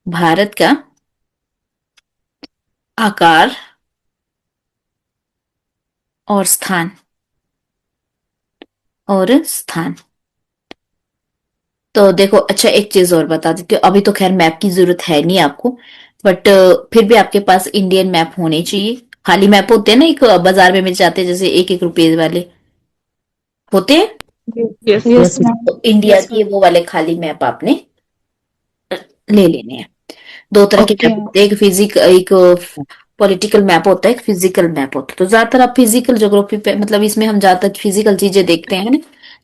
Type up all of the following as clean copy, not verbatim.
भारत का आकार और स्थान और स्थान। तो देखो, अच्छा एक चीज और बता देती हूँ, अभी तो खैर मैप की जरूरत है नहीं आपको, बट फिर भी आपके पास इंडियन मैप होने चाहिए। खाली मैप होते हैं ना, एक बाजार में मिल जाते हैं, जैसे 1-1 रुपए वाले होते हैं। Yes yes yes ma'am. तो इंडिया के वो वाले खाली मैप आपने ले लेने हैं। दो तरह के ओके। मैप होते हैं, एक फिजिक एक पॉलिटिकल मैप होता है, एक फिजिकल मैप होता है। तो ज्यादातर आप फिजिकल ज्योग्राफी पे, मतलब इसमें हम ज्यादातर फिजिकल चीजें देखते हैं ना,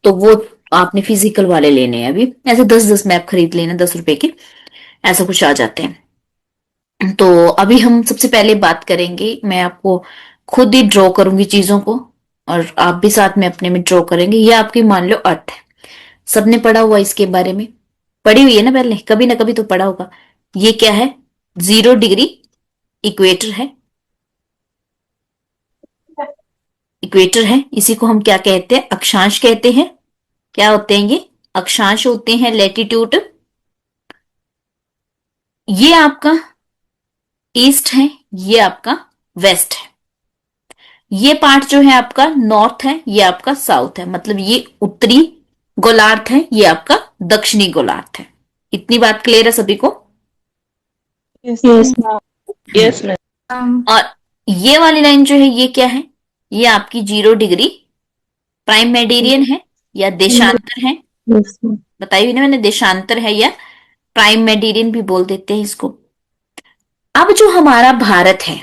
तो वो आपने फिजिकल वाले लेने हैं। अभी ऐसे 10-10 मैप खरीद लेना, 10 रुपए के, ऐसा कुछ आ जाते हैं। तो अभी हम सबसे पहले बात करेंगे, मैं आपको खुद ही ड्रॉ करूंगी चीजों को, और आप भी साथ में अपने में ड्रॉ करेंगे। ये आपकी मान लो अर्थ है, सबने पढ़ा हुआ इसके बारे में, पढ़ी हुई है ना पहले, कभी ना कभी तो पढ़ा होगा। ये क्या है? 0 डिग्री इक्वेटर है। इक्वेटर है, इसी को हम क्या कहते हैं? अक्षांश कहते हैं। क्या होते हैं ये? अक्षांश होते हैं, लैटिट्यूड। ये आपका ईस्ट है, ये आपका वेस्ट है। ये पार्ट जो है आपका नॉर्थ है, ये आपका साउथ है, मतलब ये उत्तरी गोलार्ध है, ये आपका दक्षिणी गोलार्ध है। इतनी बात क्लियर है सभी को? Yes yes hmm. Yes ma'am. Ma'am. और ये वाली लाइन जो है ये क्या है? ये आपकी 0 डिग्री प्राइम मेडिरियन है या देशांतर है। Yes ma'am. बताई हुई ना मैंने, देशांतर है या प्राइम मेडिरियन भी बोल देते हैं इसको। अब जो हमारा भारत है,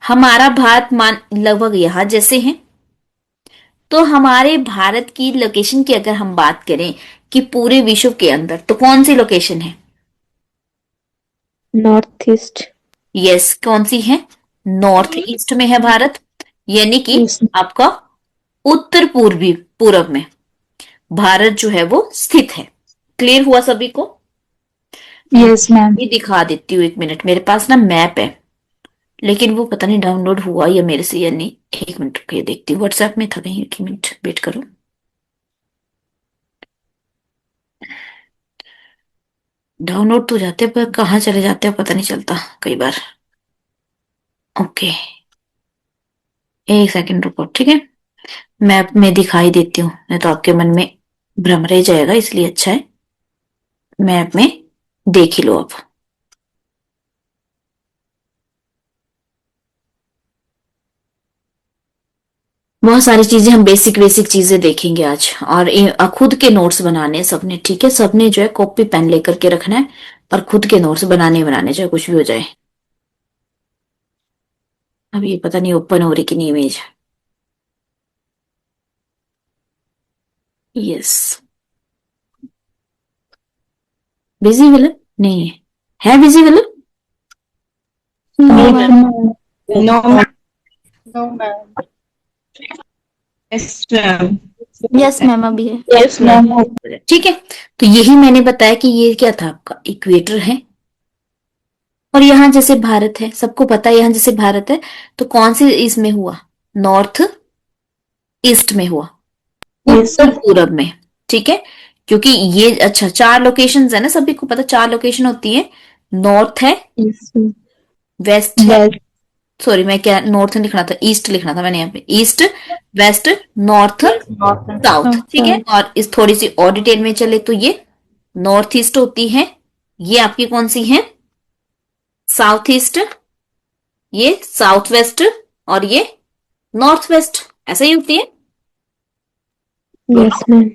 हमारा भारत मान लगभग यहां जैसे है। तो हमारे भारत की लोकेशन की अगर हम बात करें कि पूरे विश्व के अंदर, तो कौन सी लोकेशन है? North east. यस, कौन सी है? नॉर्थ ईस्ट में है भारत, यानी कि यस। आपका उत्तर पूर्वी पूरब में भारत जो है वो स्थित है। क्लियर हुआ सभी को? मैं यस मैम। ये दिखा देती हूँ, 1 मिनट, मेरे पास ना मैप है, लेकिन वो पता नहीं डाउनलोड हुआ या मेरे से या नहीं। 1 मिनट रुकिए, देखती हूँ, व्हाट्सएप में था कहीं। 1 मिनट वेट करो। डाउनलोड तो जाते हैं, पर कहाँ चले जाते हैं पता नहीं चलता कई बार। ओके, 1 सेकंड रुको, ठीक है। मैप में दिखाई देती हूँ, नहीं तो आपके मन में भ्रम रह जाएगा, इसलिए अच्छा है मैप में देख ही लो आप। बहुत सारी चीजें हम बेसिक बेसिक चीजें देखेंगे आज, और खुद के नोट्स बनाने हैं सबने, ठीक है? सबने जो है कॉपी पेन लेकर के रखना है, और खुद के नोट्स बनाने बनाने, चाहे कुछ भी हो जाए। अब ये पता नहीं ओपन हो रही कि नहीं इमेज। यस, विजिबल नहीं है? है visible? No no ma'am. Ma'am. No ma'am. No ma'am. Yes ma'am. Yes ma'am अभी है। Yes ma'am. ठीक है। तो यही मैंने बताया कि ये क्या था, आपका इक्वेटर है। और यहां जैसे भारत है, सबको पता है, यहां जैसे भारत है, तो कौन सी इसमें हुआ? नॉर्थ ईस्ट में हुआ, यस उत्तर मैम। पूरब में। ठीक है, क्योंकि ये अच्छा 4 लोकेशंस है ना, सभी को पता 4 लोकेशन होती है। नॉर्थ है, यस मैम। वेस्ट है, वेस्ट। सॉरी मैं क्या नॉर्थ लिखना था, ईस्ट लिखना था मैंने यहाँ पे, ईस्ट, वेस्ट, नॉर्थ, साउथ। ठीक है, और इस थोड़ी सी और डिटेल में चले तो ये नॉर्थ ईस्ट होती है, ये आपकी कौन सी है? साउथ ईस्ट, ये साउथ वेस्ट, और ये नॉर्थ वेस्ट। ऐसा ही होती है। Yes ma'am.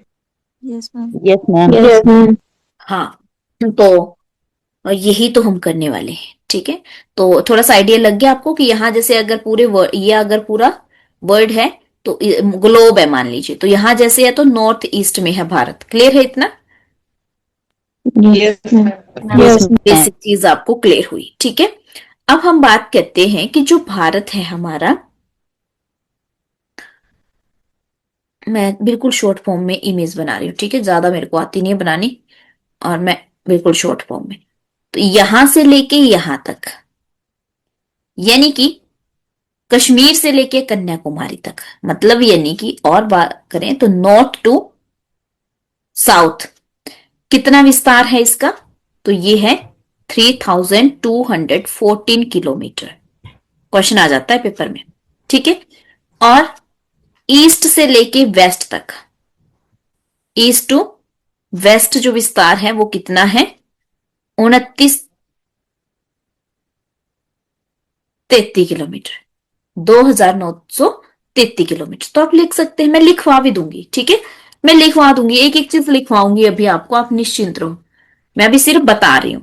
Yes ma'am. Yes ma'am. Yes ma'am. हाँ, तो यही तो हम करने वाले हैं, ठीक है। तो थोड़ा सा आइडिया लग गया आपको कि यहाँ जैसे अगर पूरे वर्ड, ये अगर पूरा वर्ड है, तो ग्लोब है मान लीजिए, तो यहाँ जैसे है तो नॉर्थ ईस्ट में है भारत। क्लियर है इतना? Yes yes ma'am. Ma'am. Yes ma'am. Basic चीज आपको क्लियर हुई, ठीक है। अब हम बात करते हैं कि जो भारत है हमारा, मैं बिल्कुल शॉर्ट फॉर्म में इमेज बना रही हूँ, ठीक है, ज्यादा मेरे को आती नहीं है बनानी, और मैं बिल्कुल शॉर्ट फॉर्म में। तो यहां से लेके यहां तक, यानी कि कश्मीर से लेके कन्याकुमारी तक, मतलब यानी कि और बात करें तो नॉर्थ टू साउथ, कितना विस्तार है इसका? तो ये है 3214 किलोमीटर। क्वेश्चन आ जाता है पेपर में, ठीक है। और ईस्ट से लेके वेस्ट तक, ईस्ट टू वेस्ट जो विस्तार है वो कितना है? 2933 किलोमीटर, 2933 किलोमीटर। तो आप लिख सकते हैं, मैं लिखवा भी दूंगी, ठीक है। मैं लिखवा दूंगी, एक एक चीज लिखवाऊंगी अभी आपको, आप निश्चिंत रहो। मैं अभी सिर्फ बता रही हूं,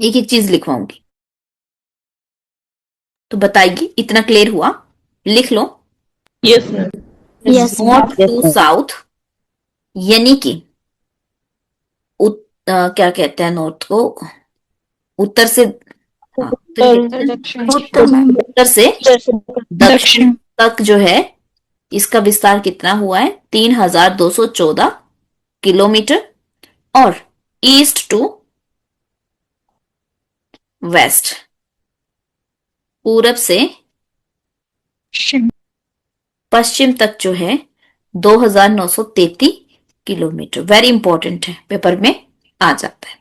एक एक चीज लिखवाऊंगी। तो बताइए, इतना क्लियर हुआ? लिख लो। Yes ma'am. Yes, ma'am. North to south, यानी कि क्या कहते हैं नॉर्थ को? उत्तर से, हाँ उत्तर कहते हैं। उत्तर मैम। उत्तर से दक्षिण दक्षिण। तक जो है, इसका विस्तार कितना हुआ है? 3214 किलोमीटर। और ईस्ट टू वेस्ट, पूरब से पश्चिम तक जो है 2933 किलोमीटर। वेरी इंपॉर्टेंट है, पेपर में आ जाता है,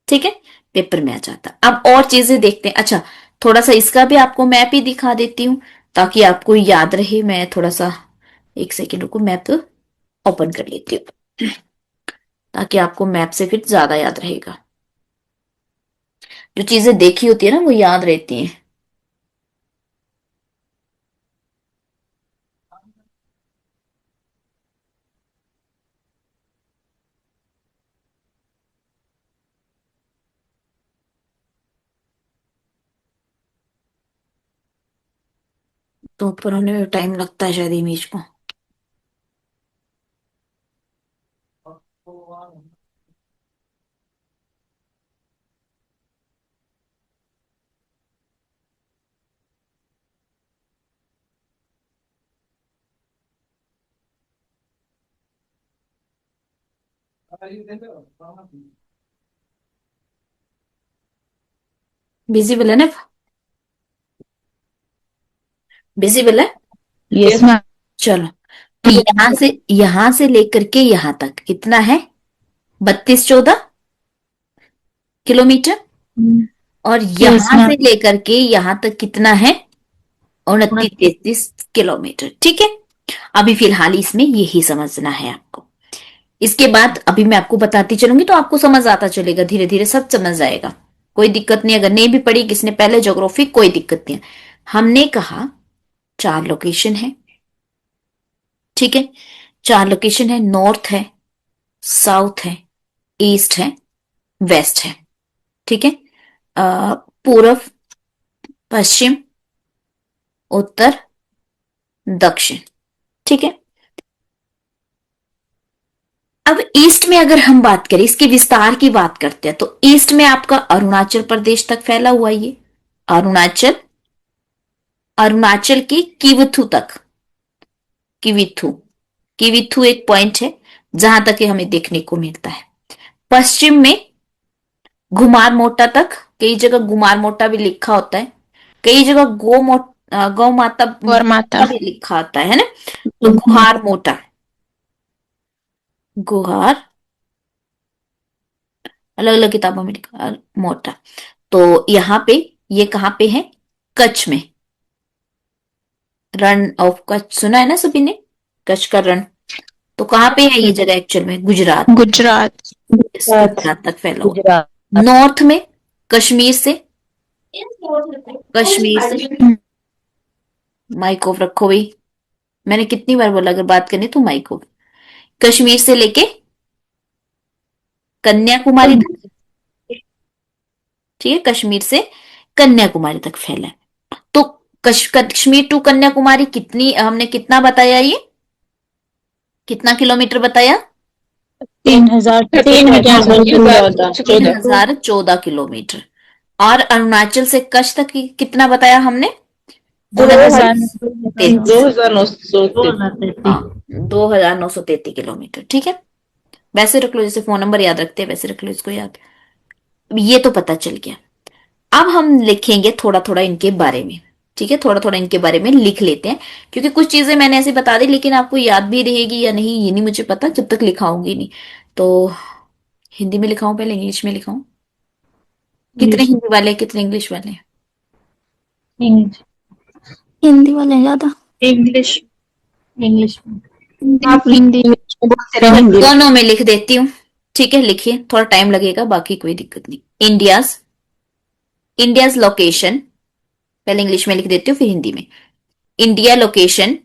ठीक है। पेपर में आ जाता है। अब और चीजें देखते हैं। अच्छा, थोड़ा सा इसका भी आपको मैप ही दिखा देती हूँ ताकि आपको याद रहे। मैं थोड़ा सा, एक सेकेंड रुको, मैप ओपन कर लेती हूँ ताकि आपको मैप से फिर ज्यादा याद रहेगा। जो चीजें देखी होती है ना वो याद रहती हैं। तो ऊपर होने में टाइम लगता है शायद इमेज को। विजिबल है ना? विजिबल है? Yes ma'am. चलो, तो यहां से लेकर के यहां तक कितना है? 3214 किलोमीटर। और यहां से लेकर के यहां तक कितना है? 2933 किलोमीटर, ठीक है। अभी फिलहाल इसमें यही समझना है आपको। इसके बाद अभी मैं आपको बताती चलूंगी तो आपको समझ आता चलेगा, धीरे धीरे सब समझ जाएगा। कोई दिक्कत नहीं, अगर नहीं भी पढ़ी किसने पहले ज्योग्राफी, कोई दिक्कत नहीं है। हमने कहा 4 लोकेशन है, ठीक है। 4 लोकेशन है, नॉर्थ है, साउथ है, ईस्ट है, वेस्ट है, ठीक है। पूरब, पश्चिम, उत्तर, दक्षिण, ठीक है। अब ईस्ट में अगर हम बात करें, इसके विस्तार की बात करते हैं, तो ईस्ट में आपका अरुणाचल प्रदेश तक फैला हुआ ये अरुणाचल, अरुणाचल की किवथु तक, किविथु, किविथु एक पॉइंट है जहां तक ये हमें देखने को मिलता है। पश्चिम में घुमार मोटा तक, कई जगह घुमार मोटा भी लिखा होता है, कई जगह गौ माता और माता। भी लिखा होता है ना। तो गुहार मोटा, गुहार अलग अलग किताबों में लिखा मोटा। तो यहाँ पे, ये कहाँ पे है? कच्छ में, रण ऑफ कच्छ सुना है ना सभी ने, कच्छ का रण। तो कहाँ पे है ये जगह एक्चुअल में? गुजरात। गुजरात। गुजरात तक फैला हुआ। नॉर्थ में कश्मीर से, कश्मीर से, माइक ऑफ रखो भाई, मैंने कितनी बार बोला अगर बात करनी तो माइक ऑफ। कश्मीर से लेके कन्याकुमारी तक, ठीक है, कश्मीर से कन्याकुमारी तक फैला है। तो कश्मीर टू कन्याकुमारी कितनी, हमने कितना बताया? ये कितना किलोमीटर बताया? 3014 किलोमीटर। और अरुणाचल से कच्छ तक कितना बताया हमने? 2933 किलोमीटर, ठीक है। वैसे रख लो, जैसे फोन नंबर याद रखते हैं वैसे रख लो इसको याद। ये तो पता चल गया। अब हम लिखेंगे थोड़ा थोड़ा इनके बारे में, ठीक है। थोड़ा थोड़ा इनके बारे में लिख लेते हैं, क्योंकि कुछ चीजें मैंने ऐसे बता दी लेकिन आपको याद भी रहेगी या नहीं ये नहीं मुझे पता, जब तक लिखाऊंगी नहीं। तो हिंदी में लिखाऊं पहले इंग्लिश में लिखाऊं? कितने हिंदी वाले कितने इंग्लिश वाले? इंग्लिश। हिंदी वाले हैं ज्यादा। इंग्लिश। इंग्लिश आप हिंदी में बोलते रहो, हिंदी में। दोनों में लिख देती हूँ, ठीक है, लिखिए, थोड़ा टाइम लगेगा, बाकी कोई दिक्कत नहीं। इंडियाज, इंडियाज लोकेशन, पहले इंग्लिश में लिख देती हूँ फिर हिंदी में। India location,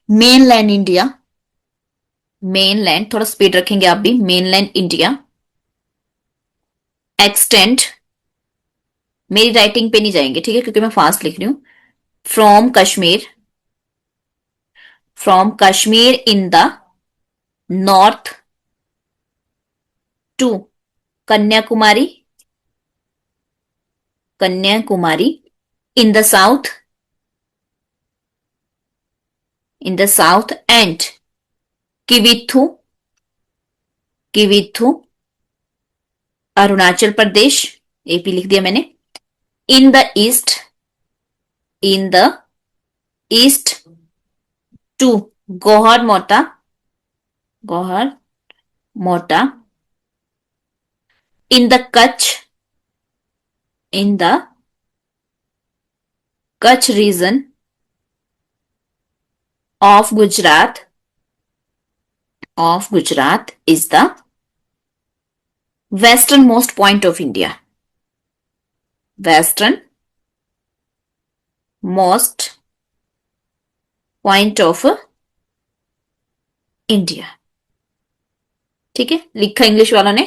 mainland India, mainland, थोड़ा स्पीड रखेंगे आप भी, मेनलैंड इंडिया। एक्सटेंड, मेरी राइटिंग पे नहीं जाएंगे, ठीक है, क्योंकि मैं फास्ट लिख रही हूं। From Kashmir, from Kashmir in the north to Kanyakumari, Kanyakumari in the south, in the south and Kibithu, Kibithu Arunachal Pradesh, AP लिख दिया मैंने। In the east, in the east to Guhar Moti, Guhar Moti in the Kutch, in the Kutch region of Gujarat, of Gujarat is the western most point of India, western most point of India. ठीक है, लिखा English वालों ने?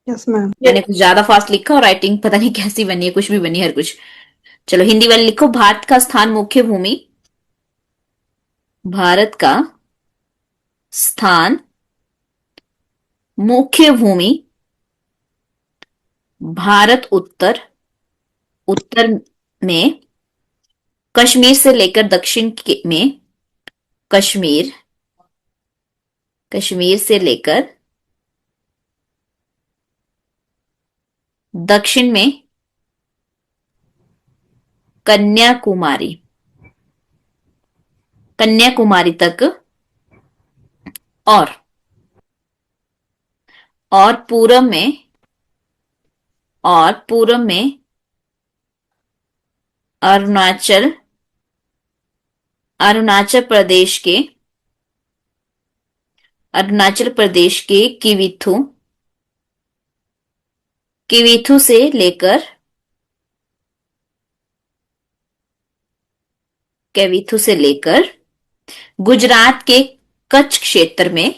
Yes ma'am. मैंने कुछ ज्यादा फास्ट लिखा और राइटिंग पता नहीं कैसी बनी है, कुछ भी बनी है, हर कुछ। चलो हिंदी वाले लिखो। भारत का स्थान मुख्य भूमि, भारत का स्थान मुख्य भूमि भारत उत्तर, उत्तर में कश्मीर से लेकर दक्षिण में, कश्मीर, कश्मीर से लेकर दक्षिण में कन्याकुमारी, कन्याकुमारी तक, और पूर्व में, और पूर्व में अरुणाचल, अरुणाचल प्रदेश के, अरुणाचल प्रदेश के किविथु, किविथु से लेकर, केविथु से लेकर गुजरात के कच्छ क्षेत्र में,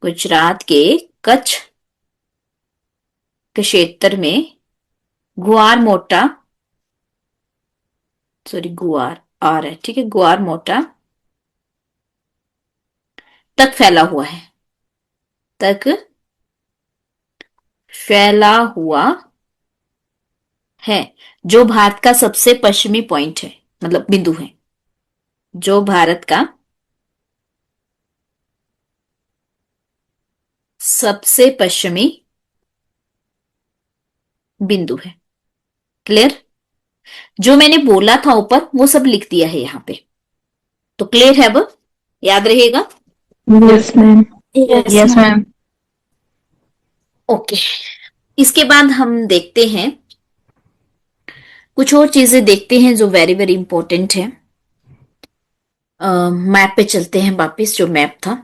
गुजरात के कच्छ क्षेत्र में गुआर मोटा, सॉरी गुआर आ रहा है, ठीक है, गुआर मोटा तक फैला हुआ है, तक फैला हुआ है, जो भारत का सबसे पश्चिमी पॉइंट है, मतलब बिंदु है, जो भारत का सबसे पश्चिमी बिंदु है। क्लियर? जो मैंने बोला था ऊपर वो सब लिख दिया है यहां पे, तो क्लियर है? अब याद रहेगा? Yes ma'am. Yes ma'am. Okay, इसके बाद हम देखते हैं कुछ और चीजें, देखते हैं जो वेरी वेरी इंपॉर्टेंट है। मैप पे चलते हैं वापिस, जो मैप था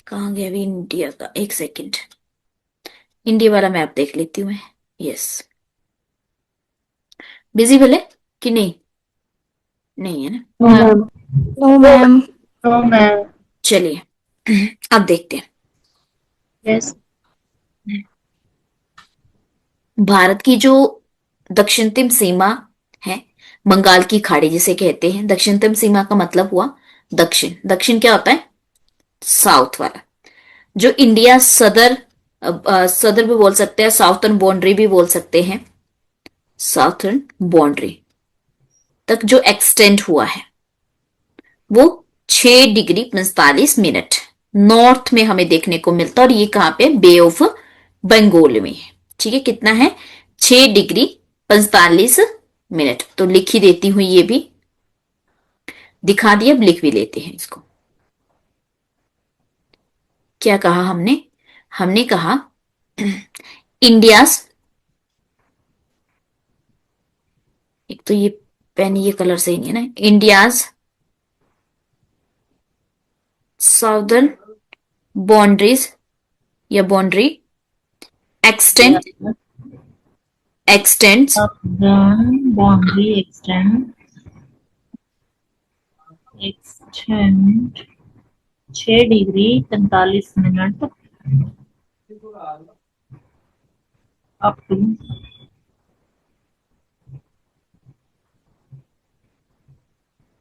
कहाँ गया अभी इंडिया का, एक सेकंड, इंडिया वाला मैप देख लेती हूँ मैं। यस, बिजी भले कि नहीं? नहीं है ना? No ma'am. मैम। चलिए अब देखते हैं। यस। भारत की जो दक्षिणतम सीमा है, बंगाल की खाड़ी जिसे कहते हैं, दक्षिणतम सीमा का मतलब हुआ दक्षिण, दक्षिण क्या होता है? साउथ वाला। जो इंडिया सदर, सदर भी बोल सकते हैं, साउथर्न बाउंड्री भी बोल सकते हैं, साउथर्न बाउंड्री तक जो एक्सटेंड हुआ है वो 6 डिग्री 45 मिनट नॉर्थ में हमें देखने को मिलता है, और ये कहां पे? बे ऑफ बंगाल में है। ठीक है, कितना है? 6 डिग्री 45 मिनट। तो लिख ही देती हूं, ये भी दिखा दिया, अब लिख भी लेते हैं इसको। क्या कहा हमने? हमने कहा इंडियाज, एक तो ये पेन ये कलर सही नहीं है ना, इंडियाज साउदर्न बाउंड्रीज या boundary extend extends Southern boundary extend 6 degree 45 minute up to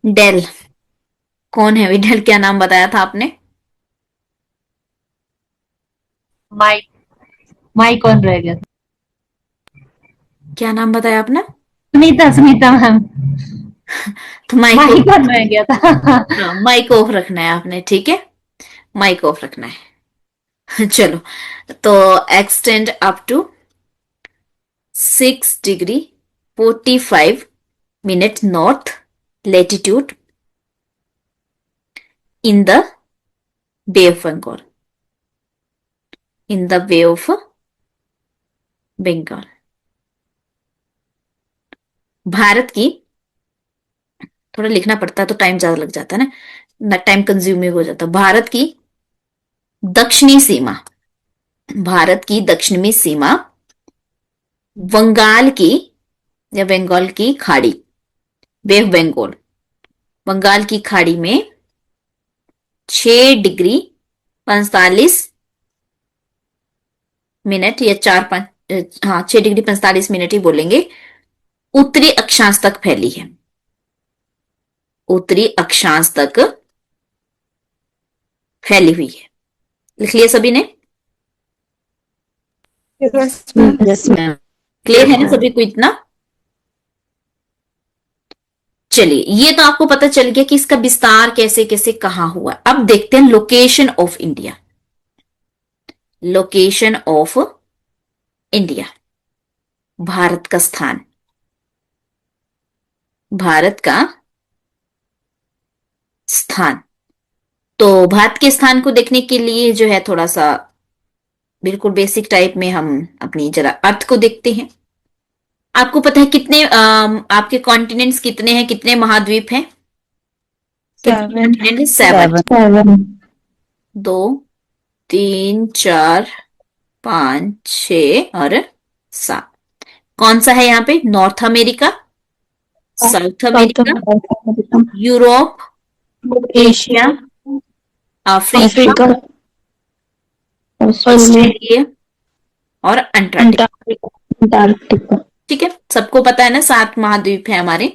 डेल। कौन है विडल? क्या नाम बताया था आपने? माइक माइक कौन रह गया था? क्या नाम बताया आपने? सुनीता सुनीता मैम। तो माइक माइक ऑफ, कौन रह गया था? माइक ऑफ रखना है आपने, ठीक है, माइक ऑफ रखना है। चलो, तो extend up to 6 degree 45 minute north latitude in the bay of Bengal, in the bay of Bengal. Bharat की, थोड़ा लिखना पड़ता है तो टाइम ज्यादा लग जाता है ना, टाइम कंज्यूमिंग हो जाता है। भारत की दक्षिणी सीमा, भारत की दक्षिणी सीमा बंगाल की या बंगाल की खाड़ी, बे ऑफ बंगाल, बंगाल की खाड़ी में 6 डिग्री 45 मिनट या 4 5, हाँ 6 डिग्री 45 मिनट ही बोलेंगे, उत्तरी अक्षांश तक फैली है, उत्तरी अक्षांश तक फैली हुई है। लिख लिया सभी ने? Yes, ma'am. Yes ma'am. Clear है ना सभी को इतना? चलिए, ये तो आपको पता चल गया कि इसका विस्तार कैसे कैसे कहां हुआ। अब देखते हैं location of India, location of India, Bharat का स्थान, भारत का स्थान। तो भारत के स्थान को देखने के लिए जो है थोड़ा सा बिल्कुल बेसिक टाइप में हम अपनी जरा अर्थ को देखते हैं। आपको पता है कितने आपके कॉन्टिनेंट्स कितने हैं, कितने महाद्वीप हैं? कितने 7. कॉन्टिनेंट है? 7। 7 2 3 4 5 6 और 7। कौन सा है यहाँ पे? North America, south South America, America, Europe, Asia, Asia, Africa, Africa, Australia, Australia और अंटार्कटिका। Antarctica. ठीक है, सबको पता है ना 7 महाद्वीप है हमारे।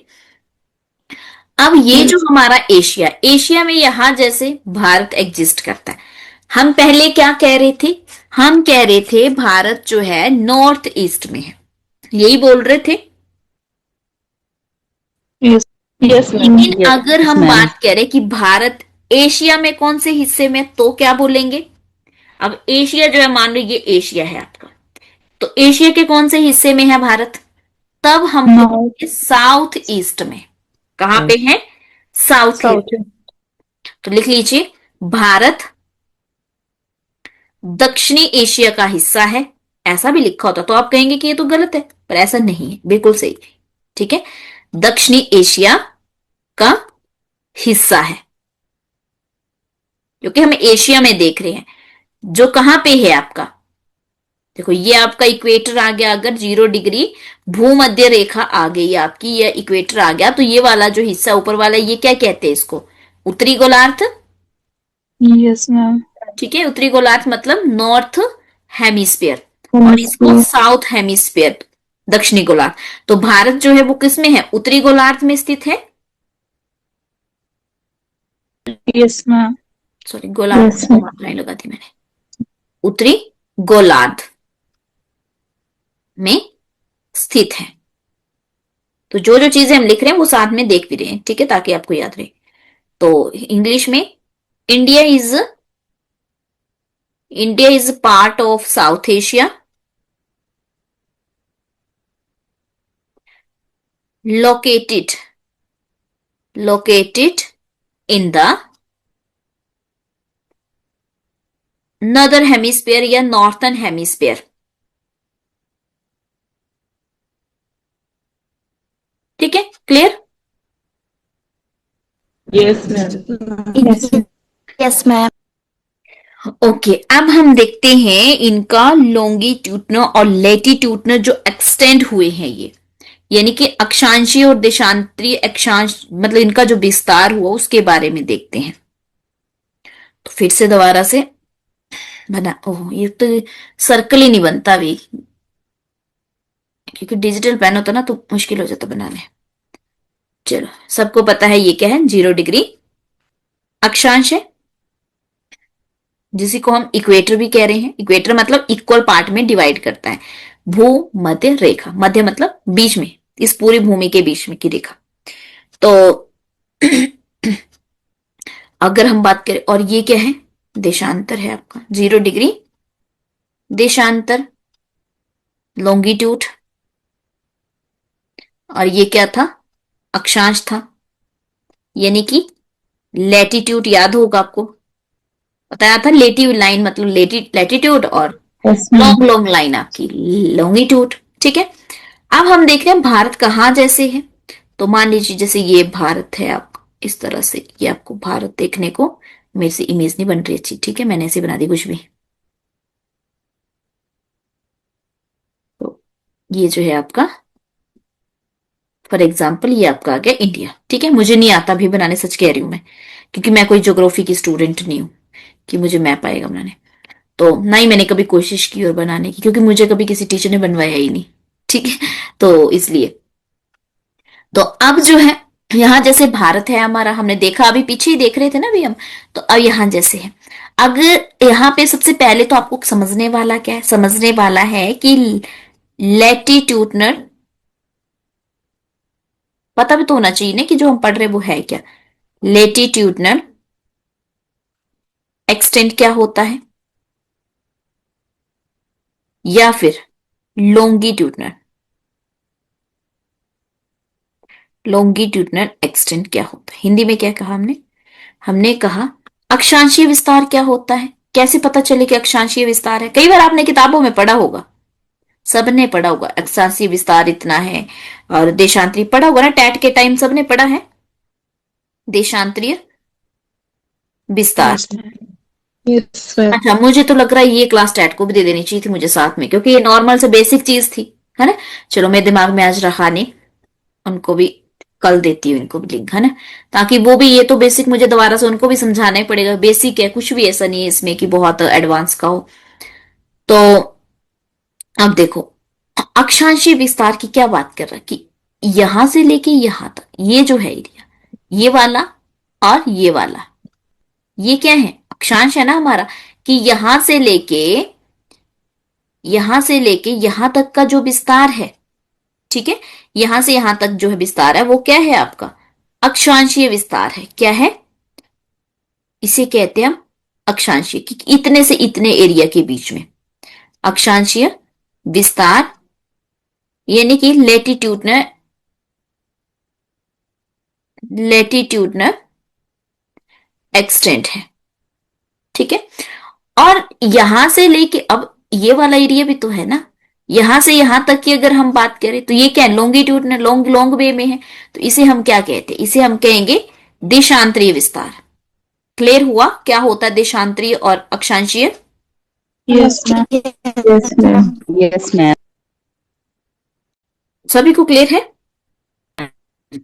अब ये जो Yes. हमारा एशिया, एशिया में यहां जैसे भारत एग्जिस्ट करता है। हम पहले क्या कह रहे थे? हम कह रहे थे भारत जो है नॉर्थ ईस्ट में है, यही बोल रहे थे। Yes. Yes, ma'am. लेकिन अगर हम बात करें कि भारत एशिया में कौन से हिस्से में, तो क्या बोलेंगे? अब एशिया जो है, मान लो ये एशिया है आपका, तो एशिया के कौन से हिस्से में है भारत? तब हम North, बोलेंगे साउथ ईस्ट में। कहां पे है? South east. South. तो लिख लीजिए, भारत दक्षिणी एशिया का हिस्सा है। ऐसा भी लिखा होता तो आप कहेंगे कि ये तो गलत है, पर ऐसा नहीं है, बिल्कुल सही है। ठीक है, दक्षिणी एशिया का हिस्सा है, क्योंकि हम एशिया में देख रहे हैं। जो कहां पे है आपका, देखो ये आपका इक्वेटर आ गया, अगर 0 डिग्री भूमध्य रेखा आ गई आपकी, ये इक्वेटर आ गया, तो ये वाला जो हिस्सा ऊपर वाला, ये क्या कहते हैं इसको? उत्तरी गोलार्ध। Yes, ma'am. ठीक है, उत्तरी गोलार्ध मतलब नॉर्थ हेमिस्फीयर, और इसको साउथ हेमिस्फीयर, दक्षिणी गोलार्ध। तो भारत जो है वो किस में है? उत्तरी गोलार्ध में स्थित है। Yes, ma'am. सॉरी, गोलार्ध Yes, को ma'am. मात्राएं लगा दी मैंने। उत्तरी गोलार्ध में स्थित है। तो जो जो चीजें हम लिख रहे हैं वो साथ में देख भी रहे हैं, ठीक है, ताकि आपको याद रहे। तो इंग्लिश में, India is, India is part of south Asia, located located in the नदर हेमिस्फीयर या नॉर्थर्न हेमिस्फीयर? ठीक है, clear? Yes, ma'am. Yes. Yes, ma'am. Okay, अब हम देखते हैं इनका लॉन्गिट्यूडनल और लेटिट्यूडनल जो एक्सटेंड हुए हैं ये, यानी कि अक्षांशीय और देशांतरीय अक्षांश, मतलब इनका जो विस्तार हुआ उसके बारे में देखते हैं। तो फिर से दोबारा से बना, ओह ये तो सर्कल ही नहीं बनता भी, क्योंकि डिजिटल पेन होता ना तो मुश्किल हो जाता बनाने। चलो, सबको पता है ये क्या है, 0 डिग्री अक्षांश है, जिसी को हम इक्वेटर भी कह रहे हैं। इक्वेटर मतलब इक्वल पार्ट में डिवाइड करता है। भू मध्य रेखा, मध्य मतलब बीच में, इस पूरी भूमि के बीच में की रेखा। तो अगर हम बात करें, और ये क्या है, देशांतर है आपका, 0 डिग्री देशांतर, लॉन्गिट्यूड, और ये क्या था, अक्षांश था, यानी कि लैटिट्यूड। याद होगा आपको, बताया था लेटिव लाइन मतलब लैटिट्यूड, और Yes, ma'am. Long long line आपकी लॉन्गिट्यूड। ठीक है, अब हम देख रहे हैं भारत कहाँ जैसे है। तो मान लीजिए जैसे ये भारत है, आप इस तरह से, ये आपको भारत देखने को, मेरे से इमेज नहीं बन रही अच्छी, ठीक है, मैंने ऐसे बना दी कुछ भी। तो ये जो है आपका, फॉर एग्जाम्पल ये आपका आ गया इंडिया। ठीक है, मुझे नहीं आता भी बनाने, सच कह रही हूं मैं, क्योंकि मैं कोई ज्योग्राफी की स्टूडेंट नहीं हूं कि मुझे मैप आएगा बनाने। तो ना ही मैंने कभी कोशिश की और बनाने की, क्योंकि मुझे कभी किसी टीचर ने बनवाया ही नहीं। ठीक है, तो इसलिए, तो अब जो है यहां जैसे भारत है हमारा, हमने देखा अभी पीछे ही देख रहे थे ना अभी हम, तो अब यहां जैसे है। अगर यहाँ पे सबसे पहले तो आपको समझने वाला क्या है, समझने वाला है कि लैटिट्यूडनल, पता भी तो होना चाहिए ना कि जो हम पढ़ रहे वो है क्या। लेटिट्यूडनल एक्सटेंट क्या होता है, या फिर लॉन्गिट्यूडनल, लॉन्गिट्यूडनल एक्सटेंट क्या होता है। हिंदी में क्या कहा हमने, हमने कहा अक्षांशीय विस्तार क्या होता है। कैसे पता चले कि अक्षांशीय विस्तार है, कई बार आपने किताबों में पढ़ा होगा, सबने पढ़ा होगा अक्षांशीय विस्तार इतना है, और देशांतरीय पढ़ा होगा ना, टैट के टाइम सबने पढ़ा है देशांतरीय विस्तार। Yes, ma'am. Yes, ma'am. अच्छा, मुझे तो लग रहा है ये क्लास टैट को भी दे देनी चाहिए थी मुझे साथ में, क्योंकि ये नॉर्मल से बेसिक चीज थी, है ना। चलो, मेरे दिमाग में आज रहा नहीं, उनको भी कल देती हूँ, इनको भी लिंक, है ना, ताकि वो भी, ये तो बेसिक मुझे दोबारा से उनको भी समझाना ही पड़ेगा। बेसिक है, कुछ भी ऐसा नहीं है इसमें कि बहुत एडवांस का हो। तो अब देखो, अक्षांशीय विस्तार की क्या बात कर रहा है कि यहां से लेके यहां तक, ये जो है एरिया, ये वाला और ये वाला, ये क्या है, अक्षांश है ना हमारा, कि यहां से लेके यहां तक का जो विस्तार है, ठीक है, यहां से यहां तक जो है विस्तार है, वो क्या है आपका, अक्षांशीय विस्तार है। क्या है, इसे कहते हैं हम अक्षांशीय, कि इतने से इतने एरिया के बीच में अक्षांशीय विस्तार, यानी कि लेटिट्यूडनल एक्सटेंट है। ठीक है, और यहां से लेके, अब ये वाला एरिया भी तो है ना, यहां से यहां तक की अगर हम बात करें तो ये क्या है, लॉन्गिट्यूडनल, लॉन्ग लॉन्ग वे में है, तो इसे हम क्या कहते हैं, इसे हम कहेंगे देशांतरीय विस्तार। क्लियर हुआ क्या होता है देशांतरीय और अक्षांशीय? Yes, ma'am. Yes, ma'am. Yes, ma'am. सभी को क्लियर है?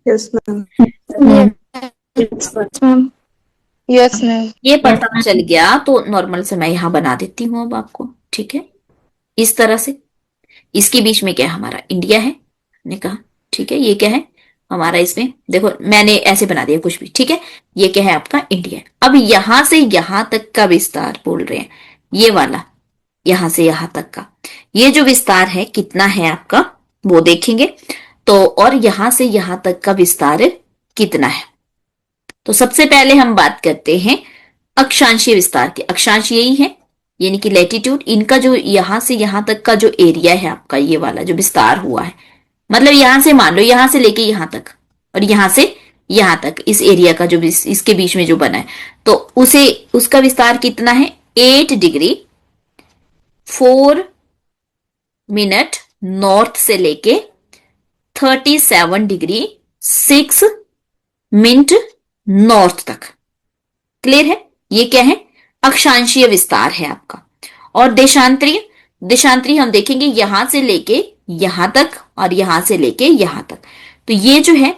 Yes, ma'am. Yes, ma'am. Yes, ma'am. ये पता चल गया तो नॉर्मल से मैं यहां बना देती हूँ अब आपको। ठीक है, इस तरह से, इसके बीच में क्या है, हमारा इंडिया है, ने कहा। ठीक है, ये क्या है हमारा, इसमें देखो मैंने ऐसे बना दिया कुछ भी। ठीक है, ये क्या है आपका इंडिया। अब यहां से यहां तक का विस्तार बोल रहे हैं, ये वाला, यहां से यहां तक का ये जो विस्तार है कितना है आपका, वो देखेंगे। तो और यहां से यहां तक का विस्तार कितना है, तो सबसे पहले हम बात करते हैं अक्षांशीय विस्तार की। अक्षांश यही है, यानी कि लैटिट्यूड, इनका जो यहां से यहां तक का जो एरिया है आपका, ये वाला जो विस्तार हुआ है, मतलब यहां से मान लो, यहां से लेके यहां तक और यहां से यहां तक, इस एरिया का जो इसके बीच में जो बना है, तो उसे, उसका विस्तार कितना है, 8 डिग्री 4 मिनट नॉर्थ से लेके 37 डिग्री 6 मिनट नॉर्थ तक। क्लियर है? ये क्या है? अक्षांशीय विस्तार है आपका। और देशांतरीय, देशांतरीय हम देखेंगे यहां से लेके यहां तक और यहां से लेके यहां तक। तो ये जो है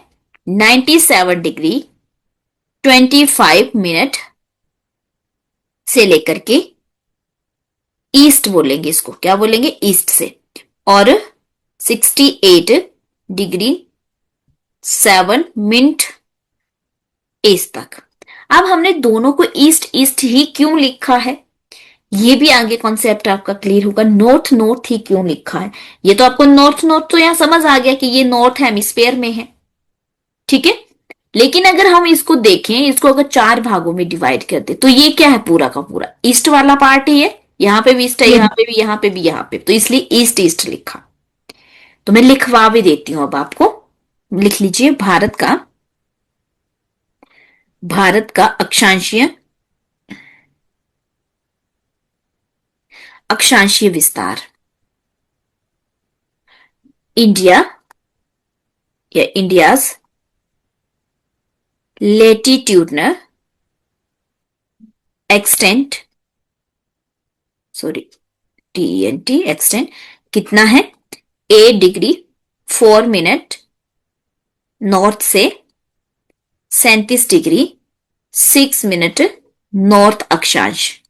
97 डिग्री 25 मिनट से लेकर के ईस्ट बोलेंगे इसको, क्या बोलेंगे? ईस्ट से। और 68 डिग्री 7 मिनट ईस्ट तक। अब हमने दोनों को ईस्ट ईस्ट ही क्यों लिखा है, ये भी आगे कॉन्सेप्ट आपका क्लियर होगा। नॉर्थ नॉर्थ ही क्यों लिखा है, ये तो आपको नॉर्थ नॉर्थ तो यहां समझ आ गया कि ये नॉर्थ हेमिस्फेयर में है, ठीक है। लेकिन अगर हम इसको देखें, इसको अगर 4 भागों में डिवाइड कर दे तो ये क्या है? पूरा का पूरा ईस्ट वाला पार्ट ही है। यहां पे भी ईस्ट है, यहां पे भी, यहां पे भी, यहां पे, तो इसलिए ईस्ट ईस्ट लिखा। तो मैं लिखवा भी देती हूं अब आपको, लिख लीजिए। भारत का अक्षांशीय विस्तार। इंडिया या India's latitudinal extent, sorry TENT extent कितना है? 8 डिग्री 4 मिनट नॉर्थ से 37 डिग्री 6 मिनट नॉर्थ अक्षांश,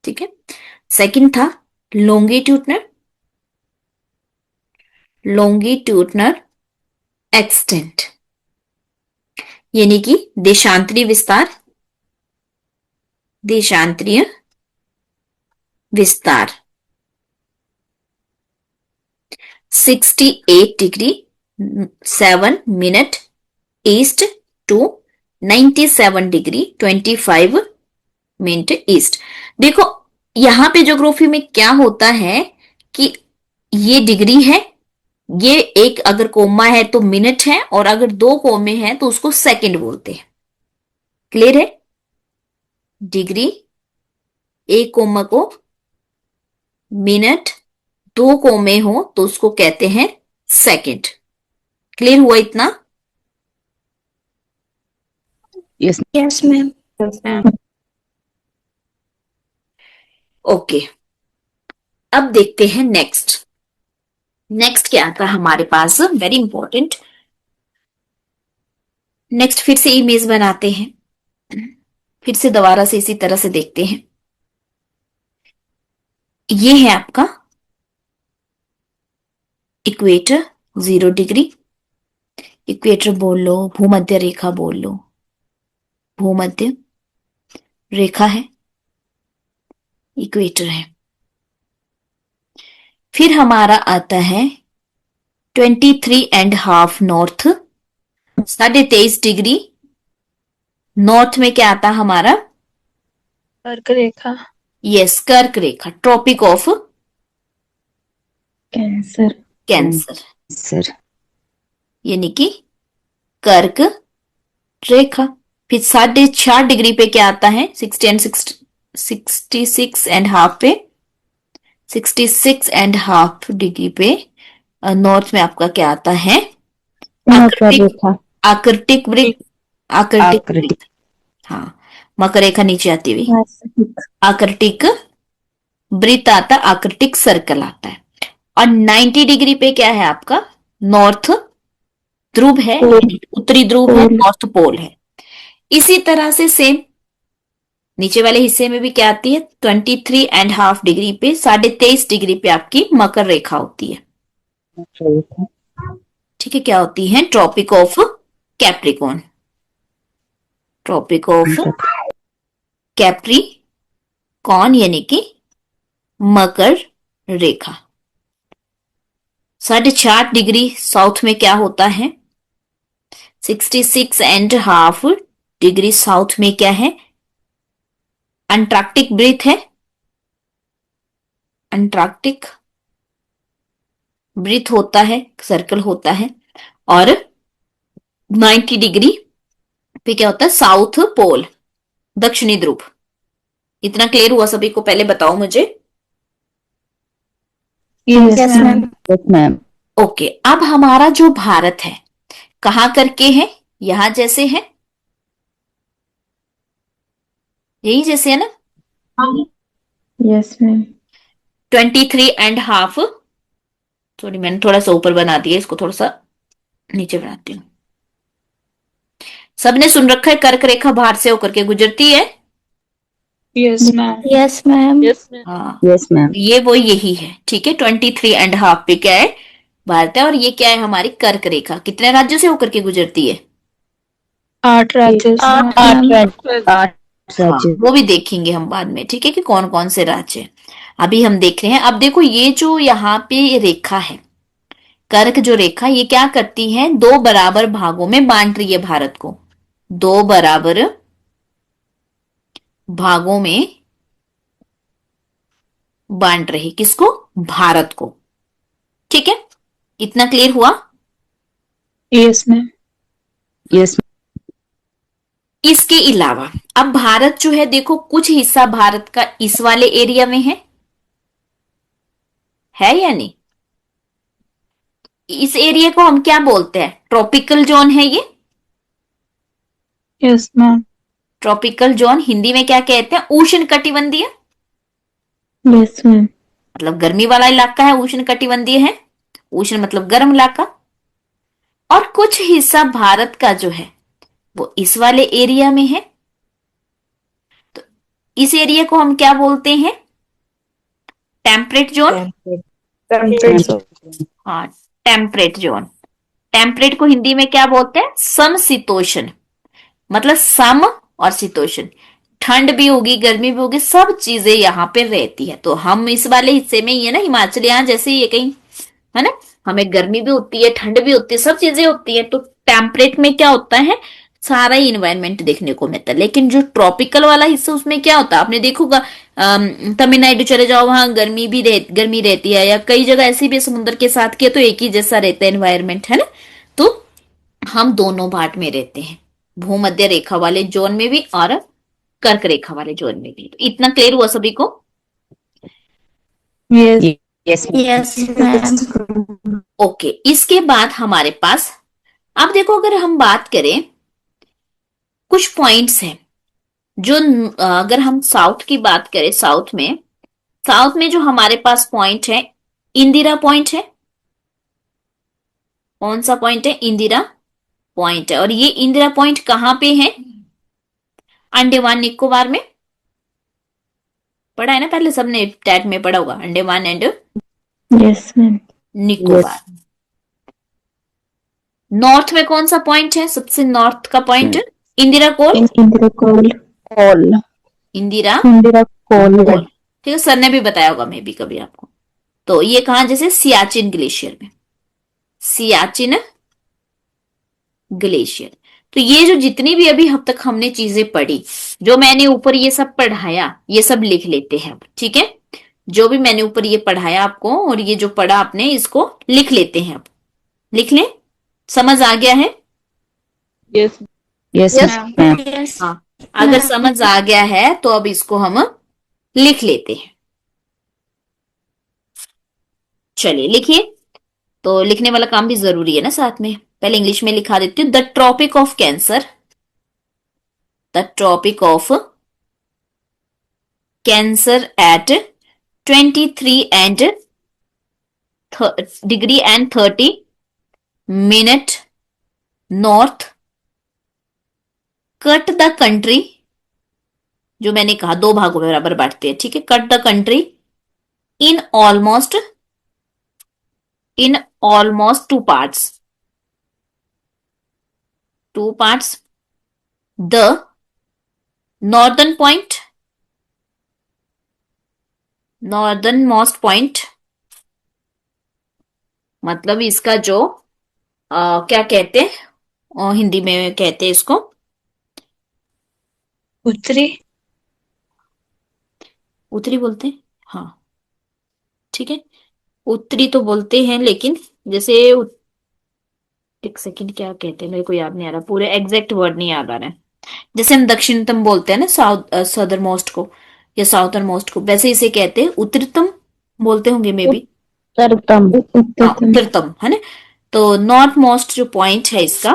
ठीक है। सेकंड था लॉन्गिट्यूडनल एक्सटेंट, यानी कि देशांतरीय विस्तार, देशांतरीय विस्तार 68 degree 7 minute east to 97 degree 25 minute east. देखो यहां पे ज्योग्राफी में क्या होता है कि ये डिग्री है, ये एक अगर कोमा है तो मिनट है, और अगर 2 कोमे हैं तो उसको सेकंड बोलते हैं। क्लियर है? डिग्री, एक कोमा को मिनट, 2 कोमे हो तो उसको कहते हैं सेकंड। क्लियर हुआ इतना? Yes, ma'am. Yes, ma'am. Okay, अब देखते हैं नेक्स्ट। नेक्स्ट क्या आता है हमारे पास? Very important. नेक्स्ट फिर से इमेज बनाते हैं, फिर से दोबारा से इसी तरह से देखते हैं। ये है आपका इक्वेटर, 0 डिग्री। इक्वेटर बोल लो, भूमध्य रेखा बोल लो, भूमध्य रेखा है, इक्वेटर है। फिर हमारा आता है 23.5 नॉर्थ, 23.5 डिग्री नॉर्थ में क्या आता है हमारा? कर्क रेखा। यस, कर्क रेखा, ट्रॉपिक ऑफ कैंसर। कैंसर, यानी कि कर्क रेखा। फिर 6.5 डिग्री पे क्या आता है? 66.5 पे, 66.5 डिग्री पे नॉर्थ में आपका क्या आता है? आकृतिक वृत्त, आकृतिक वृत्त, हाँ, मकर रेखा नीचे आती हुई आकृतिक वृत्त आता, आकृतिक सर्कल आता है। और 90 डिग्री पे क्या है आपका? नॉर्थ ध्रुव है, उत्तरी ध्रुव है, नॉर्थ पोल है। इसी तरह से सेम नीचे वाले हिस्से में भी क्या आती है? 23.5 डिग्री पे, 23.5 डिग्री पे आपकी मकर रेखा होती है, ठीक है। क्या होती है? Tropic of Capricorn, tropic of Capricorn, यानी कि मकर रेखा। 6.5 डिग्री साउथ में क्या होता है? 66.5 डिग्री साउथ में क्या है? अंटार्कटिक वृत्त है, अंटार्कटिक वृत्त होता है, सर्कल होता है। और 90 डिग्री पे क्या होता है? साउथ पोल, दक्षिणी ध्रुव। इतना क्लियर हुआ सभी को? पहले बताओ मुझे। Yes, Yes, ma'am. ma'am. Yes, ma'am. Okay, अब हमारा जो भारत है कहाँ करके है? यहां जैसे है, यही जैसे है ना? Yes, ma'am. 23.5। सॉरी, मैंने थोड़ा सा ऊपर बना दिया, इसको थोड़ा सा नीचे बनाती हूँ। सबने सुन रखा है कर्क रेखा भारत से होकर के गुजरती है। Yes, ma'am. Yes, ma'am. Yes, ma'am. हाँ, Yes, ma'am. ये वो यही है, ठीक है। 23.5 पे क्या है? भारत है। और ये क्या है? हमारी कर्क रेखा कितने राज्यों से होकर के गुजरती है? 8 राज्यों से आठ ma'am. आठ हाँ, राज्य। वो भी देखेंगे हम बाद में, ठीक है, कि कौन कौन से राज्य हैं। अभी हम देख रहे हैं। अब देखो, ये जो यहाँ पे रेखा है, कर्क जो रेखा, ये क्या करती है? दो बराबर भागों में बांट रही है भारत को। दो बराबर भागों में बांट रही, किसको? भारत को। ठीक है, इतना क्लियर हुआ? Yes, ma'am. Yes, इसके अलावा अब भारत जो है, देखो कुछ हिस्सा भारत का इस वाले एरिया में है या नहीं? इस एरिया को हम क्या बोलते हैं? ट्रॉपिकल जोन है ये। Yes, ma'am. Tropical zone Hindi में क्या कहते हैं? उष्ण कटिबंधीय। Yes, ma'am. मतलब गर्मी वाला इलाका है, उष्ण कटिबंधीय है। उष्ण मतलब गर्म इलाका। और कुछ हिस्सा भारत का जो है वो इस वाले एरिया में है। तो इस एरिया को हम क्या बोलते हैं? Temperate zone. Temperate zone. हाँ, टेम्परेट जोन। टेम्परेट को हिंदी में क्या बोलते हैं? समशीतोष्ण। मतलब सम और शीतोष्ण, ठंड भी होगी गर्मी भी होगी, सब चीजें यहाँ पे रहती है। तो हम इस वाले हिस्से में ही है ना, हिमाचल यहाँ जैसे ही है कहीं, है ना? हमें गर्मी भी होती है, ठंड भी होती है, सब चीजें होती है। तो टेम्परेट में क्या होता है? सारा ही इन्वायरमेंट देखने को मिलता है। लेकिन जो ट्रॉपिकल वाला हिस्सा, उसमें क्या होता है? आपने देखोगा, तमिलनाडु चले जाओ, वहां गर्मी रहती है, या कई जगह ऐसे भी समुद्र के साथ किया तो एक ही जैसा रहता है इन्वायरमेंट, है ना? तो हम दोनों पार्ट में रहते हैं, भूमध्य रेखा वाले जोन में भी और कर्क रेखा वाले जोन में भी। तो इतना क्लियर हुआ सभी को? Yes. yes, Yes, ma'am. Okay, इसके बाद हमारे पास, अब देखो अगर हम बात करें, कुछ पॉइंट्स हैं जो अगर हम साउथ की बात करें, साउथ में जो हमारे पास पॉइंट है, इंदिरा पॉइंट है। कौन सा पॉइंट है? इंदिरा पॉइंट है। और ये इंदिरा पॉइंट कहां पे है? अंडमान निकोबार में। पढ़ा है ना पहले, सबने टैट में पढ़ा होगा, Andaman and Yes, ma'am. Nicobar. North में कौन सा पॉइंट है? सबसे नॉर्थ का पॉइंट इंदिरा कोल। Indira Call. all Indira Indira Call. कोल, ठीक है, सर ने भी बताया होगा मे बी कभी आपको। तो ये कहा? जैसे सियाचिन ग्लेशियर में, सियाचिन ग्लेशियर। तो ये जो जितनी भी अभी अब तक हमने चीजें पढ़ी, जो मैंने ऊपर ये सब पढ़ाया, ये सब लिख लेते हैं अब, ठीक है? जो भी मैंने ऊपर ये पढ़ाया आपको, और ये जो पढ़ा आपने, इसको लिख लेते हैं अब। लिख लें? समझ आ गया है? Yes. yes, ma'am. Yes. हाँ, अगर समझ आ गया है तो अब इसको हम लिख लेते हैं। चलिए लिखिए। तो लिखने वाला काम भी जरूरी है ना साथ में। पहले इंग्लिश में लिखा देती हूँ। The tropic of Cancer, the tropic of Cancer at 23°30' north, cut the country, जो मैंने कहा दो भागों में बराबर बांटते हैं, ठीक है? Cut the country in almost two parts, the northern point, northern most point, मतलब इसका जो क्या कहते हैं, हिंदी में कहते हैं इसको Utri. उत्तरी बोलते हैं, हाँ ठीक है। उत्तरी तो बोलते हैं, लेकिन जैसे एक सेकंड, क्या कहते हैं, मेरे को याद नहीं आ रहा, पूरे एग्जैक्ट वर्ड नहीं याद आ रहा है। जैसे हम दक्षिणतम बोलते हैं ना सदर मोस्ट को या साउथर्न मोस्ट को, वैसे इसे कहते हैं उत्तरतम बोलते होंगे मे बी। उत्तरतम। हाँ उत्तरतम है ना। तो नॉर्थ मोस्ट जो पॉइंट है इसका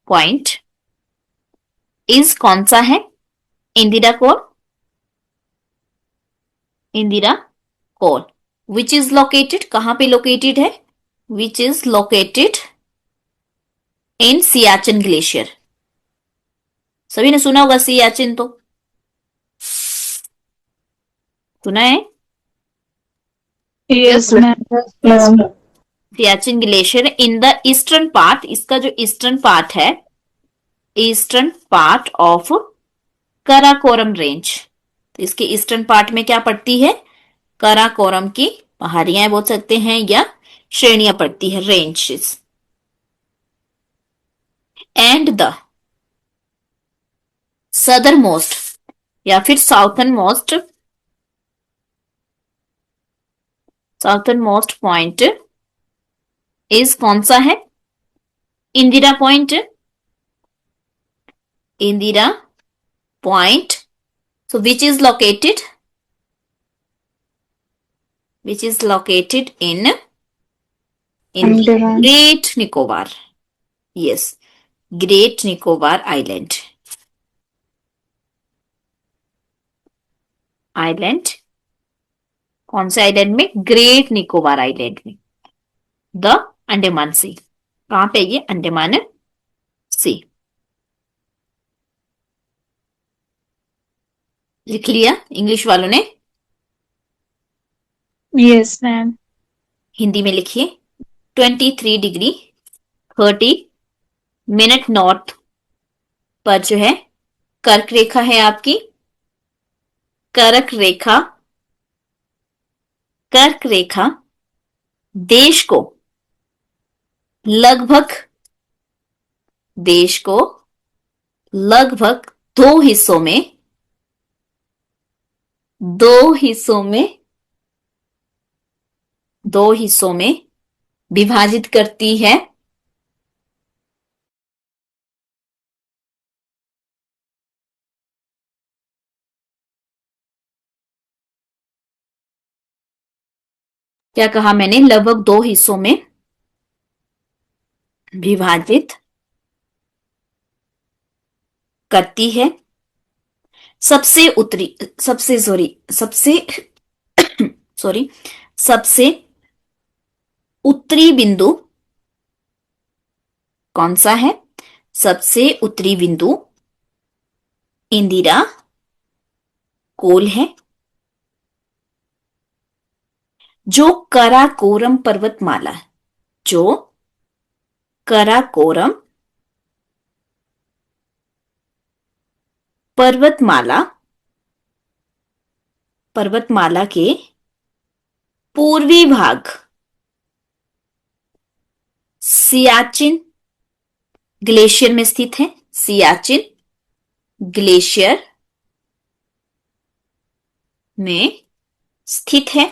पॉइंट इज कौन सा है? इंदिरा कोल, इंदिरा कोल विच इज लोकेटेड, कहां पे लोकेटेड है? Which is located in Siachen glacier. सभी ने सुना होगा सियाचिन, तो सुना है? Yes, ma'am. Siachen glacier in the eastern part, इसका जो ईस्टर्न पार्ट है, eastern part of Karakoram range. तो इसके ईस्टर्न पार्ट में क्या पड़ती है? कराकोरम की पहाड़ियां बोल सकते हैं या श्रेणियां पड़ती है, रेंजेस। एंड द सदर मोस्ट या फिर साउथर्न मोस्ट पॉइंट इज कौन सा है? Indira point, Indira point. So which is located in Andaman. Great Nicobar. Yes, Great Nicobar Island. Island कौन से आइलैंड में? ग्रेट निकोबार आइलैंड में। द अंडमान सी, कहां पे ये? अंडमान सी। लिख लिया इंग्लिश वालों ने? Yes, ma'am. हिंदी में लिखिए। 23 डिग्री 30 मिनट नॉर्थ पर जो है कर्क रेखा है आपकी। कर्क रेखा, कर्क रेखा देश को लगभग दो हिस्सों में, दो हिस्सों में विभाजित करती है। क्या कहा मैंने? लगभग दो हिस्सों में विभाजित करती है। सबसे सबसे उत्तरी बिंदु कौन सा है? सबसे उत्तरी बिंदु इंदिरा कोल है, जो कराकोरम पर्वतमाला, जो कराकोरम पर्वतमाला के पूर्वी भाग सियाचिन ग्लेशियर में स्थित है। सियाचिन ग्लेशियर में स्थित है।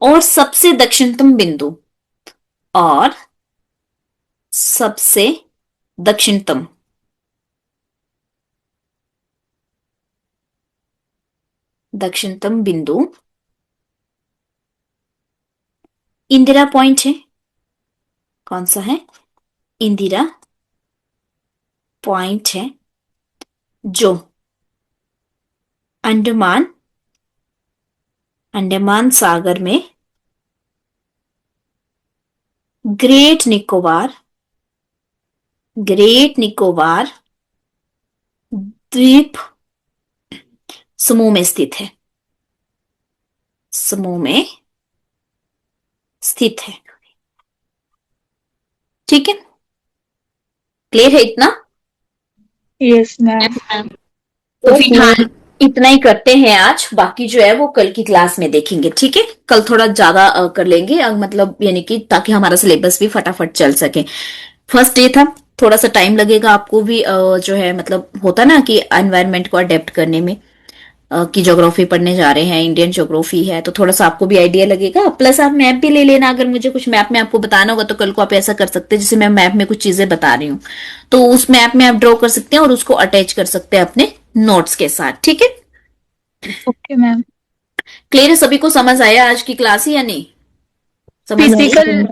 और सबसे दक्षिणतम बिंदु, और सबसे दक्षिणतम बिंदु इंदिरा पॉइंट है। कौन सा है? इंदिरा पॉइंट है, जो अंडमान सागर में ग्रेट निकोबार द्वीप समूह में स्थित है। ठीक है, क्लियर है इतना? Yes, ma'am. तो फिलहाल इतना ही करते हैं आज, बाकी जो है वो कल की क्लास में देखेंगे। ठीक है, कल थोड़ा ज्यादा कर लेंगे, मतलब यानी कि ताकि हमारा सिलेबस भी फटाफट चल सके। फर्स्ट डे था, थोड़ा सा टाइम लगेगा आपको भी, जो है मतलब होता ना कि एनवायरनमेंट को अडेप्ट करने में। की ज्योग्राफी पढ़ने जा रहे हैं, इंडियन ज्योग्राफी है, तो थोड़ा सा आपको भी आइडिया लगेगा। प्लस आप मैप भी ले लेना, अगर मुझे कुछ मैप में आपको बताना होगा तो कल को आप ऐसा कर सकते हैं, जैसे मैं मैप में कुछ चीजें बता रही हूँ तो उस मैप में आप ड्रॉ कर सकते हैं और उसको अटैच कर सकते हैं अपने नोट्स के साथ, ठीक है। Okay ma'am. क्लियर है सभी को, समझ आया आज की क्लास या नहीं? समझ आई? फिजिकल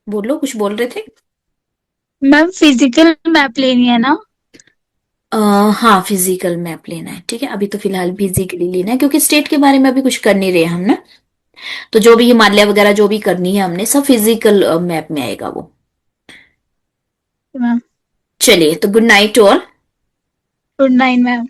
बोलो, कुछ बोल रहे थे? मैम फिजिकल मैप लेनी है ना? हाँ, फिजिकल मैप लेना है, ठीक है। अभी तो फिलहाल फिजिकली लेना है क्योंकि स्टेट के बारे में अभी कुछ कर नहीं रहे हम ना। तो जो भी हिमालय वगैरह जो भी करनी है हमने, सब फिजिकल मैप में आएगा वो। मैम चलिए, तो good night all. Good night ma'am.